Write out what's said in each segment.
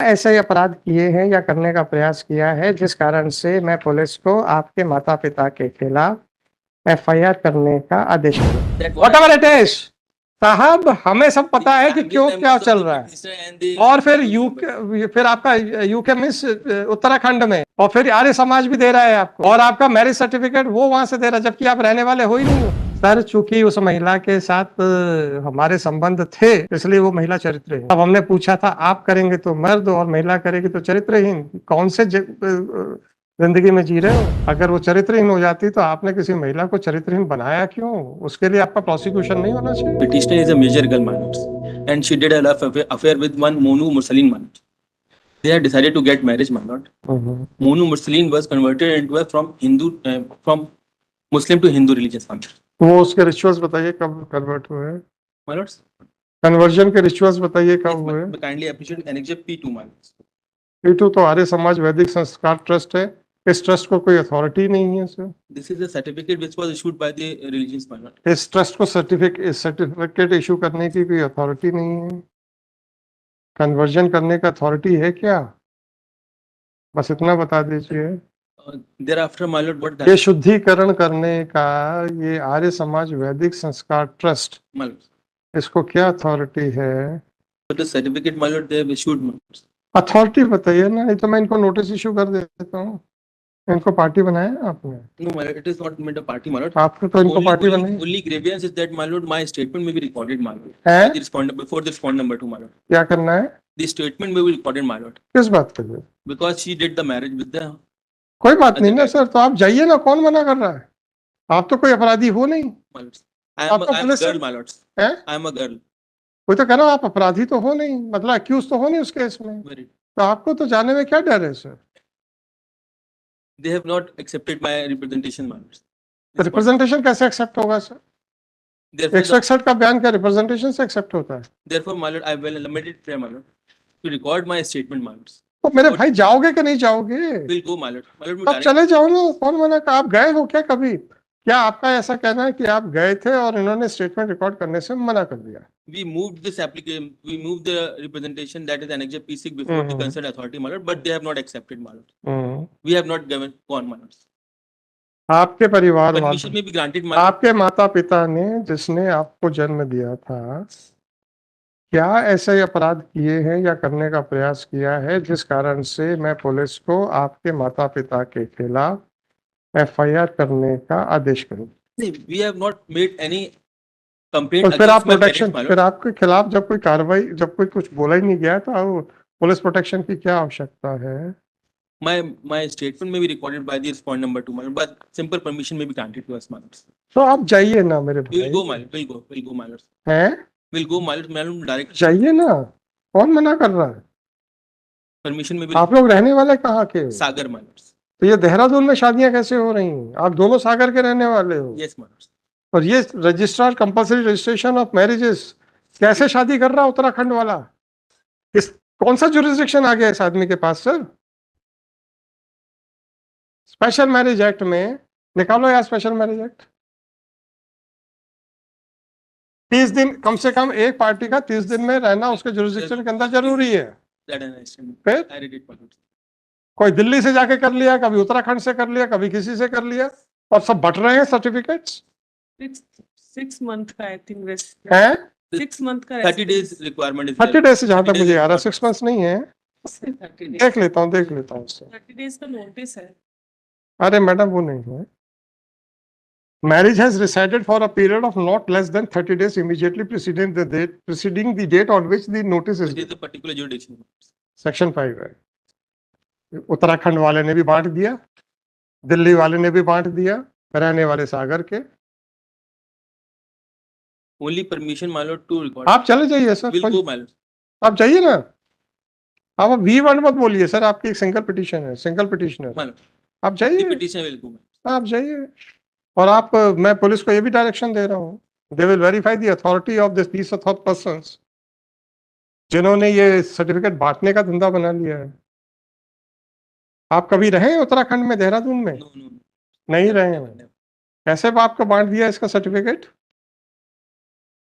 ऐसे अपराध किए हैं या करने का प्रयास किया है जिस कारण से मैं पुलिस को आपके माता-पिता के खिलाफ एफआईआर करने का आदेश करूँ। व्हाटएवर इट इज, साहब हमें सब पता है कि क्यों क्या चल रहा है। और फिर यूके, फिर आपका यूके मींस उत्तराखंड में, और फिर आर्य समाज भी दे रहा है आपको, और आपका मैरिज सर्टिफिकेट वो वहां से दे रहा है, जबकि आप रहने वाले हो ही नहीं हो। सर चूंकि उस महिला के साथ हमारे संबंध थे, इसलिए वो महिला चरित्रहीन। अब हमने पूछा था आप करेंगे तो मर्द और महिला करेगी तो चरित्रहीन, कौन से जिंदगी में जी रहे हो? अगर वो चरित्रहीन हो जाती तो आपने किसी महिला को चरित्रहीन बनाया क्यों? उसके लिए आपका प्रोसिक्यूशन नहीं होना चाहिए? Petitioner is a major girl minors, and she did a love affair with one Monu Mursaleen minor. They had decided to get marriage, my lord. Monu Mursaleen was converted into a from Muslim to Hindu religious family. वो उसके rituals बताइए कब convert हुए हैं? My lords, conversion के rituals बताइए कब yes, हुए? kindly appreciate Annexure P2, my lords. P2 तो आर्य समाज वैदिक संस्कार ट्रस्ट है, इस ट्रस्ट को कोई अथॉरिटी नहीं है sir. This is a certificate which was issued by the religions, my lord. इस ट्रस्ट को सर्टिफिकेट इशू करने की कोई अथॉरिटी नहीं है। कन्वर्जन करने का अथॉरिटी है क्या? बस इतना बता दीजिए। Thereafter, my lord, what ये शुद्धिकरण करने का ये आर्य समाज वैदिक संस्कार ट्रस्ट, my lord, इसको क्या अथॉरिटी है? so the certificate, my lord, they have issued, my lords. Authority बताइए ना, नहीं तो मैं इनको नोटिस इशू कर देता हूँ। इनको पार्टी बनाया आपने? No, my lord, it is not meant a party, my lord. आपको तो इनको पार्टी बनाई। Only grievance is that, my lord, my statement may be recorded, my lord. है? The respond before the respond number 2, my lord. क्या करना है? The statement may be recorded, my lord, किस बात के लिए? because she did the marriage with the. कोई बात नहीं ना सर, तो आप जाइए ना, कौन मना कर रहा है? आप तो कोई अपराधी हो नहीं। My lords, I am आपका a पुलिस girl, है? my lords. हैं? I am a girl. कोई तो कह रहा आप अपराधी तो हो नहीं, मतलब अक्यूज तो हो नहीं उस केस में, Very. तो आपको तो जाने में क्या डर है sir? They have not accepted my representation, my lords. तो रिप्रेजेंटेशन कैसे एक्सेप्ट होगा सर? Therefore, 161 का बयान क्या रिप्रेजेंटेशन से एक्सेप्ट होता है? therefore, my lord, I will limited prayer, my lord, to record my statement, my lords. तो मेरे भाई जाओगे कि नहीं जाओगे? Will go, my lord. My lord, तब चले जाओ ना, कौन मना कर? आप गए हो क्या कभी? क्या आपका ऐसा कहना है कि आप गए थे और इन्होंने स्टेटमेंट रिकॉर्ड करने से मना कर दिया? we moved this application, we moved the representation that is Annexure P6 before the concerned authority, my lord, but they have not accepted, my lord. We have not given gone, my lords. आपके परिवार Permission may be granted, my lord. आपके माता पिता ने जिसने आपको जन्म दिया था, क्या ऐसे अपराध किए हैं या करने का प्रयास किया है जिस कारण से मैं पुलिस को आपके माता पिता के खिलाफ एफआईआर करने का आदेश करूं? We have not made any complaint तो फिर आप against my protection, parents, my फिर lord. आपके खिलाफ जब कोई कार्रवाई, जब कोई कुछ बोला ही नहीं गया तो पुलिस प्रोटेक्शन की क्या आवश्यकता है? My statement may be recorded by the respond number 2, my lord, but simple permission may be granted to us, my lords. तो आप जाइए ना मेरे We will भाई। go, my lord. We'll go, my lords. हैं? We'll go, my lord. My lord, direct जाइए ना, कौन मना कर रहा है? permission may be. आप लोग रहने वाले कहाँ के? Sagar, my lords. तो ये देहरादून में शादियां कैसे हो रही हैं? आप दोनों सागर के रहने वाले हो। Yes, my lords. और ये registrar compulsory registration of marriages कैसे शादी कर रहा उत्तराखंड वाला? इस कौन सा जुरिस्डिक्शन आ गया इस आदमी के पास सर? स्पेशल मैरिज एक्ट में निकालो यार, स्पेशल मैरिज एक्ट। 30 दिन कम से कम एक पार्टी का 30 दिन में रहना उसके जुरिस्डिक्शन के अंदर जरूरी है। फिर कोई दिल्ली से जाके कर लिया, कभी उत्तराखंड से कर लिया, कभी किसी से कर लिया, और सब बट रहे हैं सर्टिफिकेट्स। 6 month का आई थिंक है 6 month का 30 days requirement is 30 डेज से जहां तक मुझे आ रहा है, 6 मंथ्स नहीं है। 30 देख लेता हूँ उससे। days का नोटिस है। अरे मैडम वो नहीं है। Marriage has resided for a period of not less than 30 days immediately preceding the date on which the notice is It is given. the particular jurisdiction. Section 5 है। उत्तराखंड वाले ने भी बांट दिया, दिल्ली वाले ने भी बांट दिया, रहने वाले सागर के। Only permission, my lord, to record. आप चले जाइए sir. Will go, my lord. आप जाइए ना, आप वी वर्ड मत बोलिए सर, आपकी एक सिंगल पिटीशन है, सिंगल पिटीशनर। My lord. आप The जाइए, petition will go. आप जाइए। और आप, मैं पुलिस को ये भी डायरेक्शन दे रहा हूँ, they will verify the authority of this authority persons जिन्होंने ये सर्टिफिकेट बांटने का धंधा बना लिया है। आप कभी रहे हैं उत्तराखंड में, देहरादून में? No, no, no. नहीं रहे हैं। कैसे आपको बांट दिया इसका सर्टिफिकेट?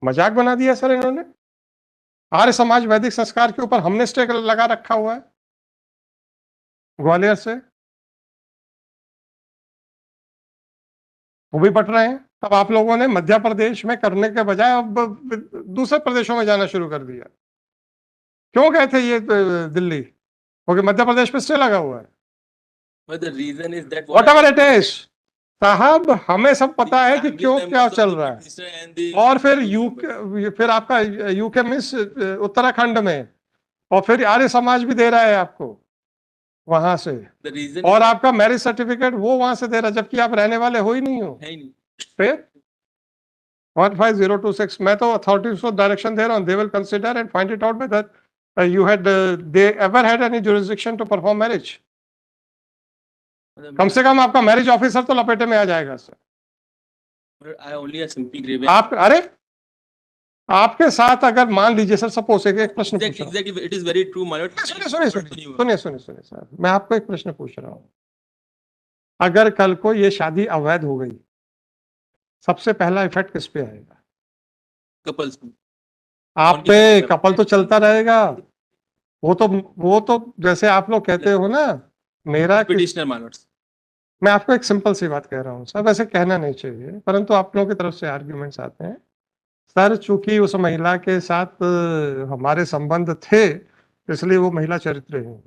मजाक बना दिया सर इन्होंने। आर्य समाज वैदिक संस्कार के ऊपर हमने स्टे लगा रखा हुआ है ग्वालियर से, वो भी बट रहे हैं। तब आप लोगों ने मध्य प्रदेश में करने के बजाय अब दूसरे प्रदेशों में जाना शुरू कर दिया। क्यों गए थे ये दिल्ली? क्योंकि मध्य प्रदेश में स्टे लगा हुआ है। But the reason is that what ever it is साहब, हमें सब पता है कि क्यों क्या चल रहा है। और फिर यूके, फिर आपका यूके मिस उत्तराखंड में, और फिर आर्य समाज भी दे रहा है आपको वहां से, the reason और आपका मैरिज सर्टिफिकेट वो वहां से दे रहा है, जबकि आप रहने वाले हो ही नहीं हो। है ही नहीं। फिर 15026, मैं तो अथॉरिटीज को डायरेक्शन दे रहा हूँ, they will consider and find it out whether you had they ever had any jurisdiction to perform marriage. कम से कम आपका मैरिज ऑफिसर तो लपेटे में आ जाएगा sir. I only a simple grievance. आप, अरे आपके साथ अगर मान लीजिए सर, सपोज एक प्रश्न पूछ रहा हूं। Exactly, it is very true, my lord. सुनिए सर, मैं आपको एक प्रश्न पूछ रहा हूं। अगर कल को ये शादी अवैध हो गई, सबसे पहला इफेक्ट किस पे आएगा? Couples. आप पे। कपल तो चलता रहेगा, वो तो जैसे आप लोग कहते हो ना, मेरा Petitioner, my lords. मैं आपको एक सिंपल सी बात कह रहा हूँ सर, वैसे कहना नहीं चाहिए, परंतु आप लोगों की तरफ से आर्ग्यूमेंट्स आते हैं सर। चूंकि उस महिला के साथ हमारे संबंध थे, इसलिए वो महिला चरित्रहीन।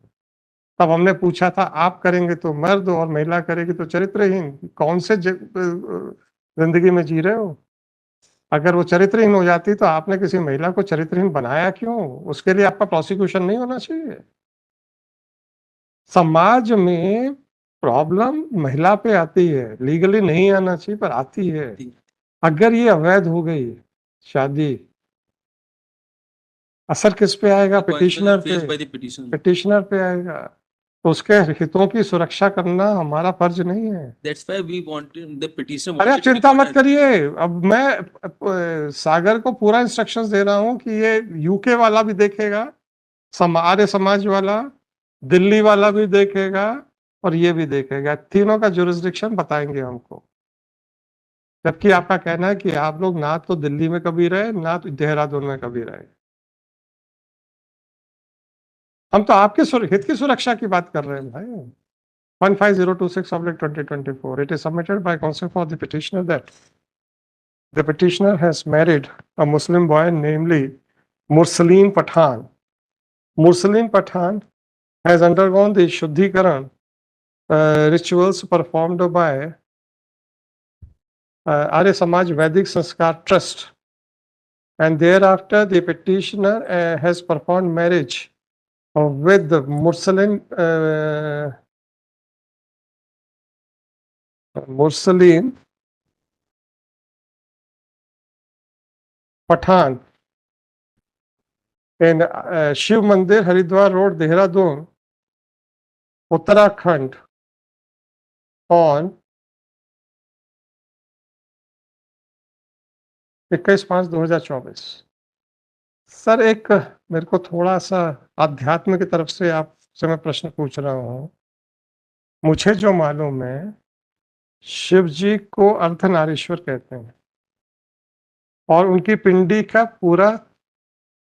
तब हमने पूछा था, आप करेंगे तो मर्द और महिला करेगी तो चरित्रहीन, कौन से जिंदगी में जी रहे हो? अगर वो चरित्रहीन हो जाती तो आपने किसी महिला को चरित्रहीन बनाया क्यों? उसके लिए आपका प्रोसिक्यूशन नहीं होना चाहिए। समाज में प्रॉब्लम महिला पे आती है, लीगली नहीं आना चाहिए पर आती है। अगर ये अवैध हो गई शादी, असर किस पे आएगा? पिटिशनर पे आएगा। तो उसके हितों की सुरक्षा करना हमारा फर्ज नहीं है। That's why we wanted the petitioner. अरे आप चिंता मत करिए, अब मैं सागर को पूरा इंस्ट्रक्शंस दे रहा हूं कि ये यूके वाला भी देखेगा, आर्य समाज वाला, दिल्ली वाला भी देखेगा, और ये भी देखेगा। तीनों का जुरिस्डिक्शन बताएंगे हमको। जबकि आपका कहना है कि आप लोग ना तो दिल्ली में कभी रहे, ना तो देहरादून में कभी रहे। हम तो आपके हित की सुरक्षा की बात कर रहे हैं भाई। 15026/2024, it is submitted by counsel for the petitioner that the petitioner has married a Muslim boy, namely Mursaleen Pathan. Mursaleen Pathan has undergone the Shuddhikaran rituals performed by Arya Samaj Vedic Sanskar Trust, and thereafter the petitioner has performed marriage with Mursaleen Pathan in Shiv Mandir, Haridwar Road, Dehradun, Uttarakhand on 21/5/2024। Sir एक मेरे को थोड़ा सा अध्यात्म की तरफ से आपसे मैं प्रश्न पूछ रहा हूँ। मुझे जो मालूम है, शिव जी को अर्धनारीश्वर कहते हैं और उनकी पिंडी का पूरा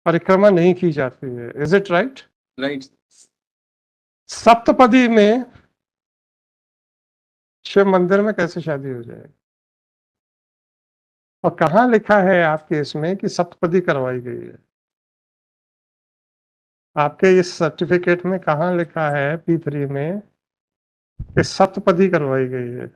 परिक्रमा नहीं की जाती है। Is it right? Right. Saptapadi में शिव मंदिर में कैसे शादी हो जाएगी? और कहाँ लिखा है आपके इसमें कि सप्तपदी करवाई गई है? आपके इस सर्टिफिकेट में कहाँ लिखा है P3 में कि सप्तपदी करवाई गई है?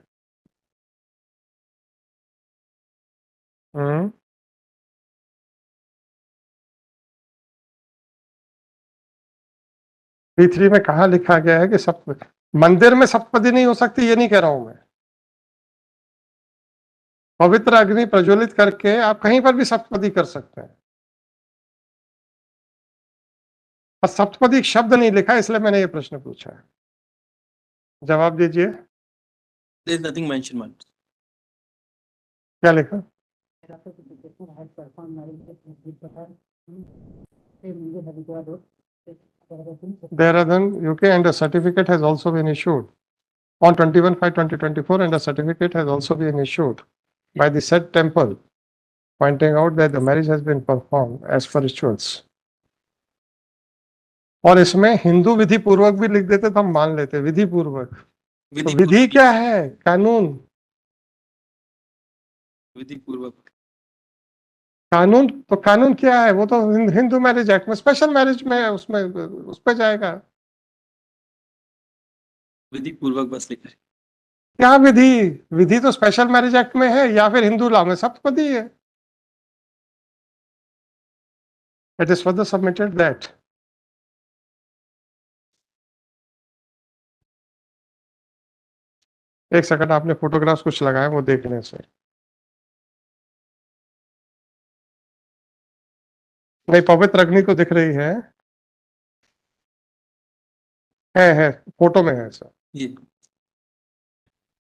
P3 में कहाँ लिखा गया है कि सप्तपदी? मंदिर में सप्तपदी नहीं हो सकती, ये नहीं कह रहा हूं मैं। पवित्र अग्नि प्रज्वलित करके आप कहीं पर भी सप्तपदी कर सकते हैं, पर सप्तपदी शब्द नहीं लिखा, इसलिए मैंने ये प्रश्न पूछा है। जवाब दीजिए। There is nothing mentioned, my lords. क्या लिखा? Dehradun, UK, and a certificate has also been issued on 21/5/2024, and a certificate has also been issued by the said temple, pointing out that the marriage has been performed as per rituals. और इसमें हिंदू विधि पूर्वक भी लिख देते तो हम मान लेते, विधि पूर्वक। तो विधि विधि क्या है? कानून। विधि पूर्वक कानून तो कानून क्या है? वो तो हिंदू मैरिज एक्ट में, स्पेशल मैरिज में, उसमें उस पर जाएगा। विधि पूर्वक बस लिखा है। क्या विधि? विधि तो स्पेशल मैरिज एक्ट में है या फिर हिंदू लॉ में, सप्तपदी है। It is further submitted that एक सेकंड, आपने फोटोग्राफ्स कुछ लगाए, वो देखने से नहीं, पवित्र अग्नि तो दिख रही है, फोटो में है सर, ये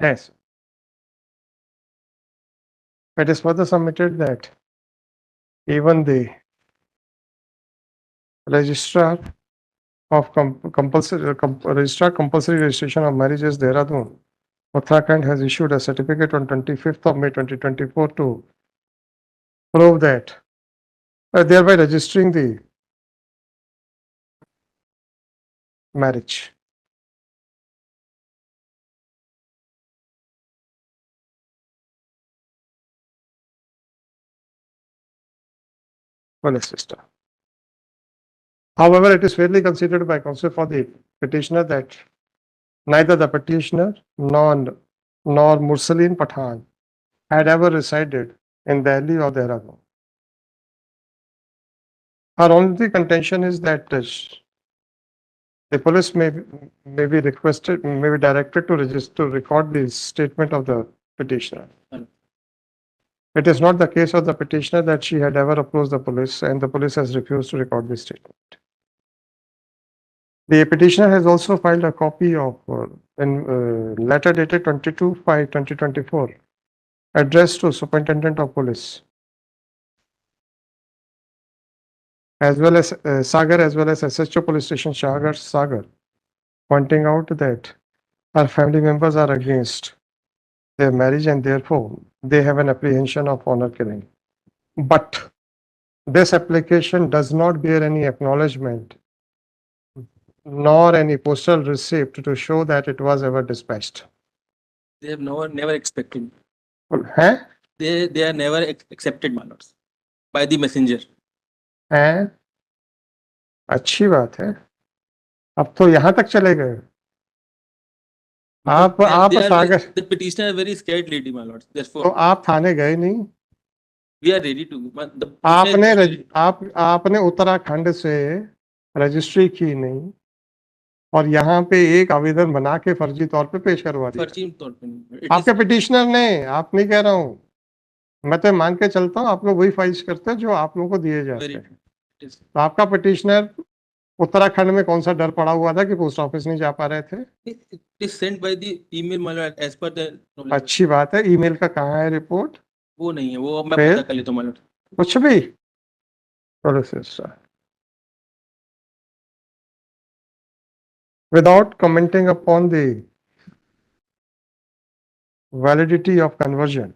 है sir. It is further submitted that even the registrar of registrar compulsory registration of marriages Dehradun, Uttarakhand, has issued a certificate on 25th of May 2024 to prove that, thereby registering the marriage. Police system. However, it is fairly considered by counsel for the petitioner that neither the petitioner nor Mursaleen Pathan had ever resided in Delhi or Dehradun. Our only contention is that the police may be requested, may be directed to register, to record the statement of the petitioner. It is not the case of the petitioner that she had ever approached the police and the police has refused to record the statement. The petitioner has also filed a copy of letter dated 22/5/2024 addressed to Superintendent of Police as well as Sagar, as well as SHO Police Station Shagar Sagar, pointing out that her family members are against their marriage and therefore they have an apprehension of honor killing. But this application does not bear any acknowledgement nor any postal receipt to show that it was ever dispatched. they have never expected. हैं? They are never accepted, my lords, by the messenger. हैं? अच्छी बात है, अब तो यहां तक चले गए। आप सागर, The petitioner is very scared lady, my lords. तो Therefore, आप थाने गए नहीं? we are ready to. The petitioner is- आपने उत्तराखंड से रजिस्ट्री की नहीं और यहाँ पे एक आवेदन बना के फर्जी तौर पे पेश करवा दिया फर्जी तौर पे नहीं। It is- आपके पिटिशनर ने, आप नहीं कह रहा हूँ मैं, तो मान के चलता हूँ आप लोग वही फाइल्स करते हैं जो आप लोगों को दिए जाते very- हैं। it is- तो आपका पिटिशनर उत्तराखंड में कौन सा डर पड़ा हुआ था कि पोस्ट ऑफिस नहीं जा पा रहे थे? It is sent by the email, my lord, as per the. अच्छी बात है, ईमेल का कहाँ है रिपोर्ट? वो नहीं है, वो मैं फिर? पता कर लेता हूँ, my lord. कुछ भी? Without commenting upon the validity of conversion,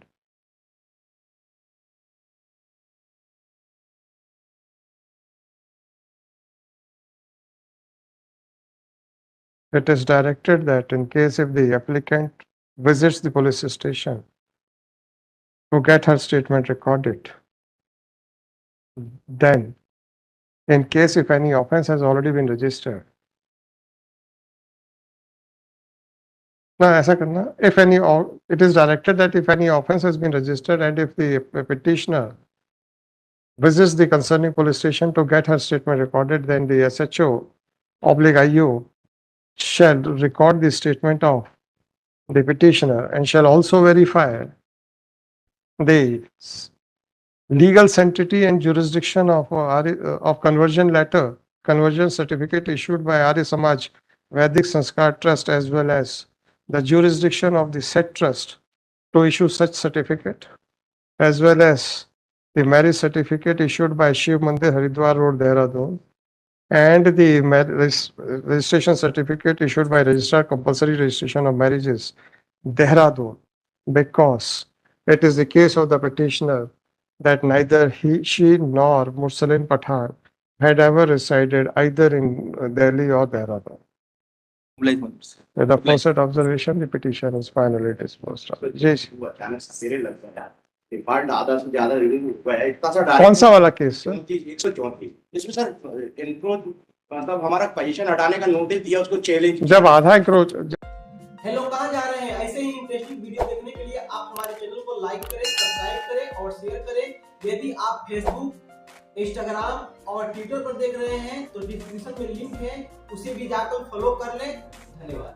it is directed that in case if the applicant visits the police station to get her statement recorded, then in case if any offense has already been registered, no, ऐसा करना, if any, it is directed that if any offense has been registered and if the petitioner visits the concerning police station to get her statement recorded, then the SHO/IU shall record the statement of the petitioner and shall also verify the legal sanctity and jurisdiction of conversion letter, conversion certificate issued by Arya Samaj Vedic Sanskar Trust, as well as the jurisdiction of the said trust to issue such certificate, as well as the marriage certificate issued by Shiv Mandir Haridwar Road, Dehradun, and the registration certificate issued by Registrar Compulsory Registration of Marriages, Dehradun, because it is the case of the petitioner that neither she nor Mursaleen Pathan had ever resided either in Delhi or Dehradun. Like months. With the first observation, the petition is finally disposed of. जी अचानक से सिरे लग गया demand आधा से ज्यादा reading हुआ है इतना सा कौन सा वाला केस सर? 134 इसमें सर इंक्रोच मतलब हमारा पोजीशन हटाने का नोटिस दिया उसको चैलेंज जब आधा इंक्रोच हेलो, कहाँ जा रहे हैं? ऐसे ही इंटरेस्टिंग वीडियो देखने के लिए आप हमारे चैनल को लाइक करें, सब्सक्राइब करें और शेयर करें। यदि आप फेसबुक, इंस्टाग्राम और ट्विटर पर देख रहे हैं तो डिस्क्रिप्शन में लिंक है, उसे भी जाकर फॉलो कर लें। धन्यवाद।